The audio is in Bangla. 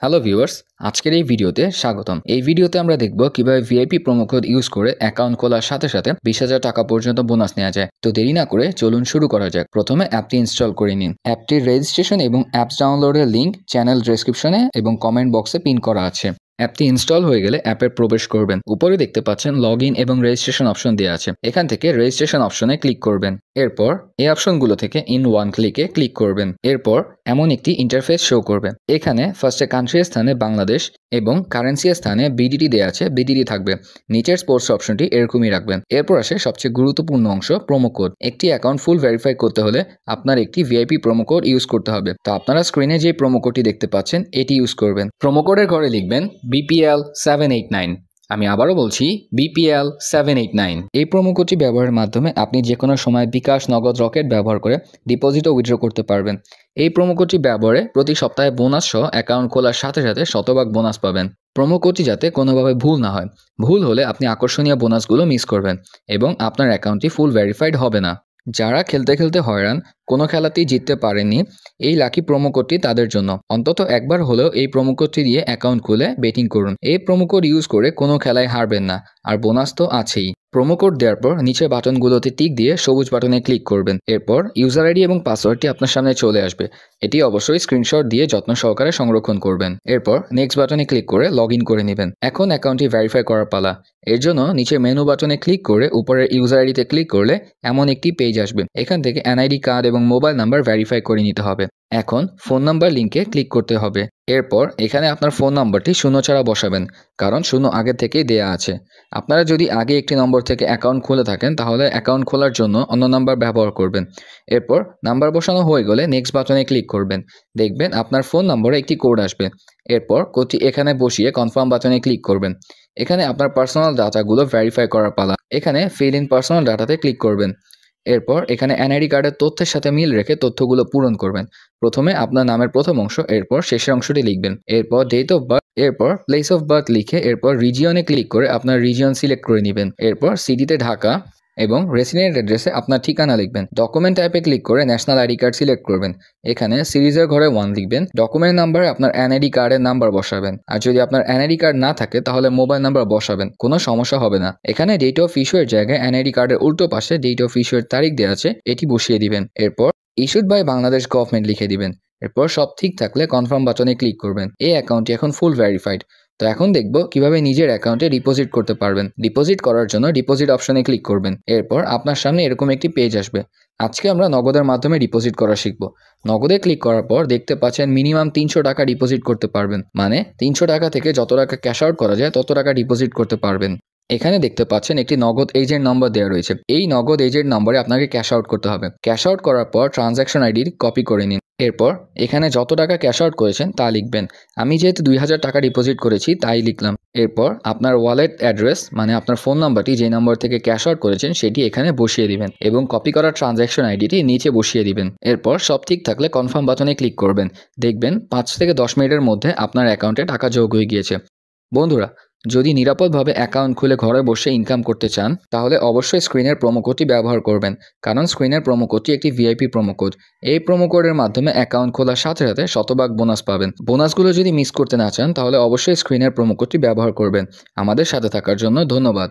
হ্যালো ভিউয়ার্স, আজকের এই ভিডিওতে স্বাগতম। এই ভিডিওতে আমরা দেখব কিভাবে ভিআইপি প্রোমো কোড ইউজ করে অ্যাকাউন্ট খোলার সাথে সাথে 20,000 টাকা পর্যন্ত বোনাস নেওয়া যায়। তো দেরি না করে চলুন শুরু করা যাক। প্রথমে অ্যাপটি ইনস্টল করে নিন। অ্যাপটির রেজিস্ট্রেশন এবং অ্যাপস ডাউনলোডের লিঙ্ক চ্যানেল ডেসক্রিপশনে এবং কমেন্ট বক্সে পিন করা আছে। অ্যাপটি ইনস্টল হয়ে গেলে অ্যাপে প্রবেশ করবেন। উপরে দেখতে পাচ্ছেন লগ ইন এবং রেজিস্ট্রেশন অপশন দেওয়া আছে। এখান থেকে রেজিস্ট্রেশন অপশনে ক্লিক করবেন। এরপর এই অপশনগুলো থেকে ইন ওয়ান ক্লিকে ক্লিক করবেন। এরপর এমন একটি ইন্টারফেস শো করবে। এখানে ফার্স্টে কান্ট্রির স্থানে বাংলাদেশ এবং কারেন্সির স্থানে বিডিটি দেওয়া আছে, বিডিটি থাকবে। নিচের স্পোর্টস অপশনটি এরকমই রাখবেন। এরপর আসে সবচেয়ে গুরুত্বপূর্ণ অংশ, প্রোমো কোড। একটি অ্যাকাউন্ট ফুল ভেরিফাই করতে হলে আপনার একটি ভিআইপি প্রোমো কোড ইউজ করতে হবে। তো আপনারা স্ক্রিনে যে প্রোমো কোডটি দেখতে পাচ্ছেন এটি ইউজ করবেন। প্রোমো কোডের ঘরে লিখবেন BPL789। আমি আবারও বলছি BPL789। এই প্রোমো কোডটি ব্যবহারের মাধ্যমে আপনি যে কোনো সময় বিকাশ, নগদ, রকেট ব্যবহার করে ডিপোজিট ও উইথড্র করতে পারবেন। এই প্রোমো কোডটি ব্যবহারে প্রতি সপ্তাহে বোনাস সহ অ্যাকাউন্ট খোলার সাথে সাথে শতভাগ বোনাস পাবেন। প্রোমো কোডটি যাতে কোনোভাবে ভুল না হয়। ভুল হলে আপনি আকর্ষণীয় বোনাসগুলো মিস করবেন এবং আপনার অ্যাকাউন্টটি ফুল ভেরিফাইড হবে না। যারা খেলতে খেলতে হয়রান, কোনো খেলাতেই জিততে পারেননি, এই লাকি প্রোমো কোডটি তাদের জন্য। অন্তত একবার হলেও এই প্রোমো কোডটি দিয়ে অ্যাকাউন্ট খুলে বেটিং করুন। এই প্রোমো কোড ইউজ করে কোনো খেলায় হারবেন না, আর বোনাস তো আছেই। প্রোমো কোড দেওয়ার পর নিচের বাটনগুলোতে টিক দিয়ে সবুজ বাটনে ক্লিক করবেন। এরপর ইউজার আইডি এবং পাসওয়ার্ডটি আপনার সামনে চলে আসবে। এটি অবশ্যই স্ক্রিনশট দিয়ে যত্ন সহকারে সংরক্ষণ করবেন। এরপর নেক্সট বাটনে ক্লিক করে লগ ইন করে নেবেন। এখন অ্যাকাউন্টটি ভেরিফাই করার পালা। এর জন্য নিচের মেনু বাটনে ক্লিক করে উপরের ইউজার আইডিতে ক্লিক করলে এমন একটি পেজ আসবে। এখান থেকে এনআইডি কার্ড এবং মোবাইল নাম্বার ভেরিফাই করে নিতে হবে। এখন ফোন নাম্বার লিঙ্কে ক্লিক করতে হবে। এরপর এখানে আপনার ফোন নাম্বারটি 0 ছাড়া বসাবেন, কারণ 0 আগে থেকেই দেয়া আছে। আপনারা যদি আগে একটি নম্বর থেকে অ্যাকাউন্ট খুলে থাকেন তাহলে অ্যাকাউন্ট খোলার জন্য অন্য নাম্বার ব্যবহার করবেন। এরপর নাম্বার বসানো হয়ে গেলে নেক্সট বাটনে ক্লিক করবেন। দেখবেন আপনার ফোন নম্বরে একটি কোড আসবে। এরপর কোডটি এখানে বসিয়ে কনফার্ম বাটনে ক্লিক করবেন। এখানে আপনার পার্সোনাল ডাটাগুলো ভেরিফাই করার পালা। এখানে ফিল ইন পার্সোনাল ডাটাতে ক্লিক করবেন। এরপর এখানে এনআইডি কার্ডের তথ্যের সাথে মিল রেখে তথ্যগুলো পূরণ করবেন। প্রথমে আপনার নামের প্রথম অংশ, এরপর শেষের অংশটি লিখবেন। এরপর ডেট অফ বার্থ, এরপর প্লেস অফ বার্থ লিখে এরপর রিজিয়নে ক্লিক করে আপনার রিজিয়ন সিলেক্ট করে নেবেন। এরপর সিটিতে ঢাকা এবং রেসিডেন্ট অ্যাড্রেসে আপনার ঠিকানা লিখবেন। ডকুমেন্ট টাইপে ক্লিক করে ন্যাশনাল আইডি কার্ড সিলেক্ট করবেন। এখানে সিরিজের ঘরে 1 লিখবেন। ডকুমেন্ট নাম্বারে আপনার এনআইডি কার্ডের নাম্বার বসাবেন। আর যদি আপনার এনআইডি কার্ড না থাকে তাহলে মোবাইল নাম্বার বসাবেন, কোনো সমস্যা হবে না। এখানে ডেট অফ ইস্যু এর জায়গায় এনআইডি কার্ডের উল্টো পাশে ডেট অফ ইস্যু এর তারিখ দেওয়া আছে, এটি বসিয়ে দিবেন। এরপর ইস্যুড বাই বাংলাদেশ গভর্নমেন্ট লিখে দিবেন। এরপর সব ঠিক থাকলে কনফার্ম বাটনে ক্লিক করবেন। এই অ্যাকাউন্টটি এখন ফুল ভেরিফাইড। তো এখন দেখব কিভাবে নিজের অ্যাকাউন্টে ডিপোজিট করতে পারবেন। ডিপোজিট করার জন্য ডিপোজিট অপশনে ক্লিক করবেন। এরপর আপনার সামনে এরকম একটি পেজ আসবে। আজকে আমরা নগদের মাধ্যমে ডিপোজিট করা শিখব। নগদে ক্লিক করার পর দেখতে পাচ্ছেন মিনিমাম 300 টাকা ডিপোজিট করতে পারবেন, মানে 300 টাকা থেকে যত টাকা ক্যাশ আউট করা যায় তত টাকা ডিপোজিট করতে পারবেন। এখানে দেখতে পাচ্ছেন একটি নগদ এজেন্ট নম্বর দেওয়া রয়েছে। এই নগদ এজেন্ট নম্বরে আপনাকে ক্যাশ আউট করতে হবে। ক্যাশ আউট করার পর ট্রানজ্যাকশন আইডি কপি করে নিন। এরপর এখানে যত টাকা ক্যাশ আউট করেছেন তা লিখবেন। আমি যেহেতু 2000 টাকা ডিপোজিট করেছি তাই লিখলাম। এরপর আপনার ওয়ালেট অ্যাড্রেস, মানে আপনার ফোন নাম্বারটি যে নম্বর থেকে ক্যাশ আউট করেছেন সেটি এখানে বসিয়ে দিবেন এবং কপি করা ট্রানজ্যাকশন আইডিটি নিচে বসিয়ে দিবেন। এরপর সব ঠিক থাকলে কনফার্ম বাটনে ক্লিক করবেন। দেখবেন 5 থেকে 10 মিনিটের মধ্যে আপনার অ্যাকাউন্টে টাকা যোগ হয়ে গিয়েছে। বন্ধুরা, যদি নিরাপদভাবে অ্যাকাউন্ট খুলে ঘরে বসে ইনকাম করতে চান তাহলে অবশ্যই স্ক্রিনের প্রোমো কোডটি ব্যবহার করবেন, কারণ স্ক্রিনের প্রোমো কোডটি একটি ভিআইপি প্রোমো কোড। এই প্রোমো কোডের মাধ্যমে অ্যাকাউন্ট খোলার সাথে সাথে শতভাগ বোনাস পাবেন। বোনাসগুলো যদি মিস করতে না চান তাহলে অবশ্যই স্ক্রিনের প্রোমো কোডটি ব্যবহার করবেন। আমাদের সাথে থাকার জন্য ধন্যবাদ।